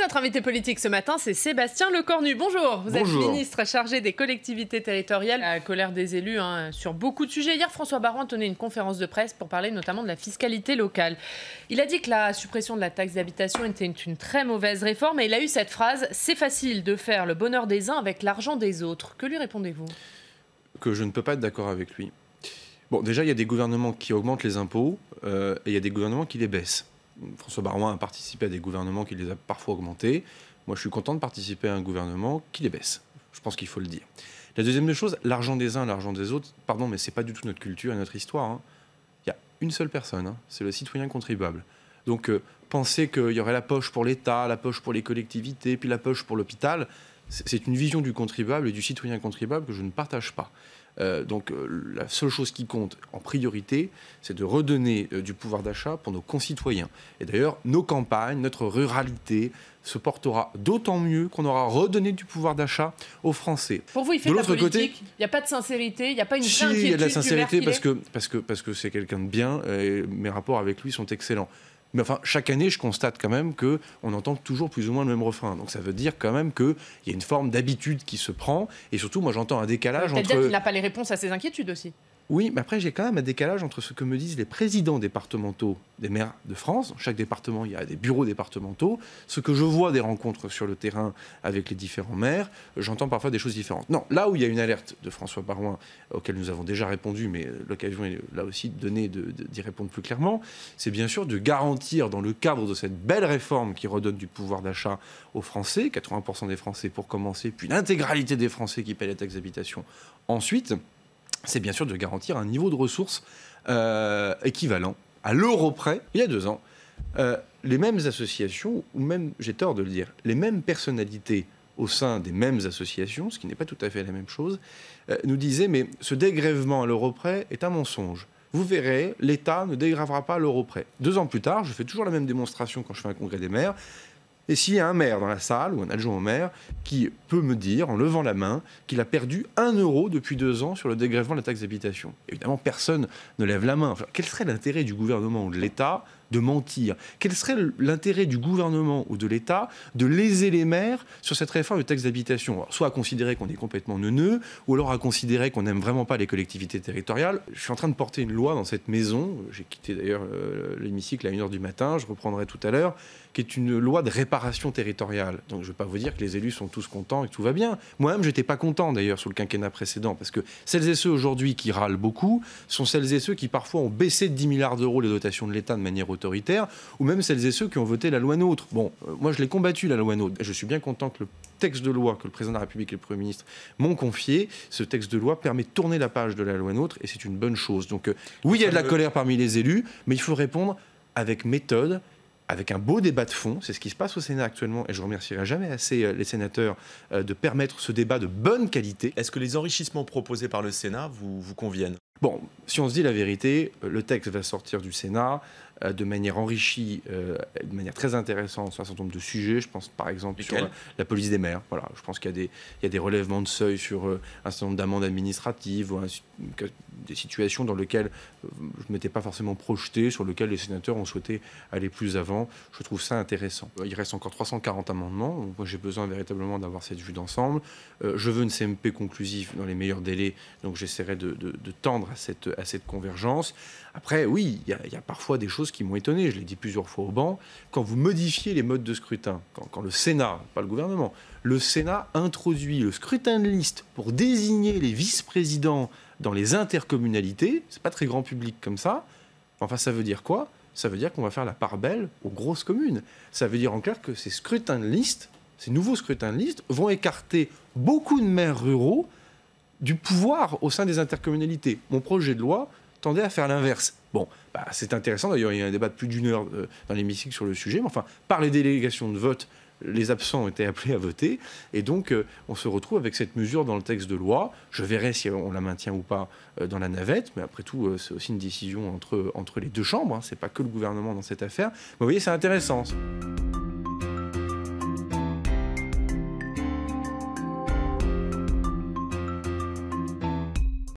notre invité politique ce matin, c'est Sébastien Lecornu. Bonjour, vous êtes ministre chargé des collectivités territoriales. La colère des élus sur beaucoup de sujets. Hier, François Baroin tenait une conférence de presse pour parler notamment de la fiscalité locale. Il a dit que la suppression de la taxe d'habitation était une très mauvaise réforme et il a eu cette phrase « C'est facile de faire le bonheur des uns avec l'argent des autres ». Que lui répondez-vous? Que je ne peux pas être d'accord avec lui. Bon, déjà, il y a des gouvernements qui augmentent les impôts et il y a des gouvernements qui les baissent. François Baroin a participé à des gouvernements qui les a parfois augmentés. Moi, je suis content de participer à un gouvernement qui les baisse. Je pense qu'il faut le dire. La deuxième chose, l'argent des uns, l'argent des autres, pardon, mais ce n'est pas du tout notre culture et notre histoire. Il y a une seule personne, c'est le citoyen contribuable. Donc, penser qu'il y aurait la poche pour l'État, la poche pour les collectivités, puis la poche pour l'hôpital, c'est une vision du contribuable et du citoyen contribuable que je ne partage pas. Donc la seule chose qui compte en priorité, c'est de redonner du pouvoir d'achat pour nos concitoyens. Et d'ailleurs, nos campagnes, notre ruralité se portera d'autant mieux qu'on aura redonné du pouvoir d'achat aux Français. Pour vous, il fait de la politique, il n'y a pas de sincérité, il n'y a pas une vraie inquiétude. Il y a de la sincérité parce que c'est quelqu'un de bien et mes rapports avec lui sont excellents. Mais enfin, chaque année, je constate quand même qu'on entend toujours plus ou moins le même refrain. Donc ça veut dire quand même qu'il y a une forme d'habitude qui se prend. Et surtout, moi, j'entends un décalage entre... C'est-à-dire qu'il n'a pas les réponses à ses inquiétudes aussi. Oui, mais après, j'ai quand même un décalage entre ce que me disent les présidents départementaux des maires de France. Dans chaque département, il y a des bureaux départementaux. Ce que je vois des rencontres sur le terrain avec les différents maires, j'entends parfois des choses différentes. Non, là où il y a une alerte de François Baroin, auquel nous avons déjà répondu, mais l'occasion est là aussi de donner, d'y répondre plus clairement, c'est bien sûr de garantir, dans le cadre de cette belle réforme qui redonne du pouvoir d'achat aux Français, 80% des Français pour commencer, puis l'intégralité des Français qui paient la taxe d'habitation ensuite, c'est bien sûr de garantir un niveau de ressources équivalent à l'euro près. Il y a 2 ans, les mêmes associations, ou même, j'ai tort de le dire, les mêmes personnalités au sein des mêmes associations, ce qui n'est pas tout à fait la même chose, nous disaient « mais ce dégrèvement à l'euro près est un mensonge. Vous verrez, l'État ne dégrèvera pas à l'euro près. » 2 ans plus tard, je fais toujours la même démonstration quand je fais un congrès des maires. Et s'il y a un maire dans la salle, ou un adjoint au maire, qui peut me dire, en levant la main, qu'il a perdu 1 euro depuis 2 ans sur le dégrèvement de la taxe d'habitation. Évidemment, personne ne lève la main. Enfin, quel serait l'intérêt du gouvernement ou de l'État de mentir? Quel serait l'intérêt du gouvernement ou de l'État de léser les maires sur cette réforme de taxe d'habitation? Soit à considérer qu'on est complètement neuneux, ou alors à considérer qu'on n'aime vraiment pas les collectivités territoriales. Je suis en train de porter une loi dans cette maison, j'ai quitté d'ailleurs l'hémicycle à 1h du matin, je reprendrai tout à l'heure, qui est une loi de réparation territoriale. Donc je ne vais pas vous dire que les élus sont tous contents et que tout va bien. Moi-même, je n'étais pas content d'ailleurs sous le quinquennat précédent, parce que celles et ceux aujourd'hui qui râlent beaucoup sont celles et ceux qui parfois ont baissé de 10 milliards d'euros les dotations de l'État de manière autoritaire, ou même celles et ceux qui ont voté la loi NOTRe. Bon, moi je l'ai combattu la loi NOTRe, et je suis bien content que le texte de loi que le président de la République et le Premier ministre m'ont confié, ce texte de loi permet de tourner la page de la loi NOTRe, et c'est une bonne chose. Donc oui, il y a de la colère parmi les élus, mais il faut répondre avec méthode, avec un beau débat de fond. C'est ce qui se passe au Sénat actuellement, et je ne remercierai jamais assez les sénateurs de permettre ce débat de bonne qualité. Est-ce que les enrichissements proposés par le Sénat vous conviennent? Bon, si on se dit la vérité, le texte va sortir du Sénat de manière enrichie, de manière très intéressante sur un certain nombre de sujets. Je pense par exemple sur la police des maires. Voilà, je pense qu'il y a des relèvements de seuil sur un certain nombre d'amendes administratives ou des situations dans lesquelles je ne m'étais pas forcément projeté, sur lesquelles les sénateurs ont souhaité aller plus avant. Je trouve ça intéressant. Il reste encore 340 amendements, donc moi j'ai besoin véritablement d'avoir cette vue d'ensemble. Je veux une CMP conclusive dans les meilleurs délais, donc j'essaierai de tendre à cette convergence. Après, oui, il y a parfois des choses qui m'ont étonné, je l'ai dit plusieurs fois au banc, quand vous modifiez les modes de scrutin, quand le Sénat, pas le gouvernement, le Sénat introduit le scrutin de liste pour désigner les vice-présidents dans les intercommunalités, c'est pas très grand public comme ça, enfin ça veut dire quoi? Ça veut dire qu'on va faire la part belle aux grosses communes. Ça veut dire en clair que ces scrutins de liste, ces nouveaux scrutins de liste vont écarter beaucoup de maires ruraux du pouvoir au sein des intercommunalités. Mon projet de loi tendait à faire l'inverse. Bon, c'est intéressant, d'ailleurs il y a un débat de plus d'1 heure dans l'hémicycle sur le sujet, mais enfin, par les délégations de vote, les absents ont été appelés à voter, et donc on se retrouve avec cette mesure dans le texte de loi. Je verrai si on la maintient ou pas dans la navette, mais après tout, c'est aussi une décision entre les 2 chambres, hein. C'est pas que le gouvernement dans cette affaire. Mais vous voyez, c'est intéressant.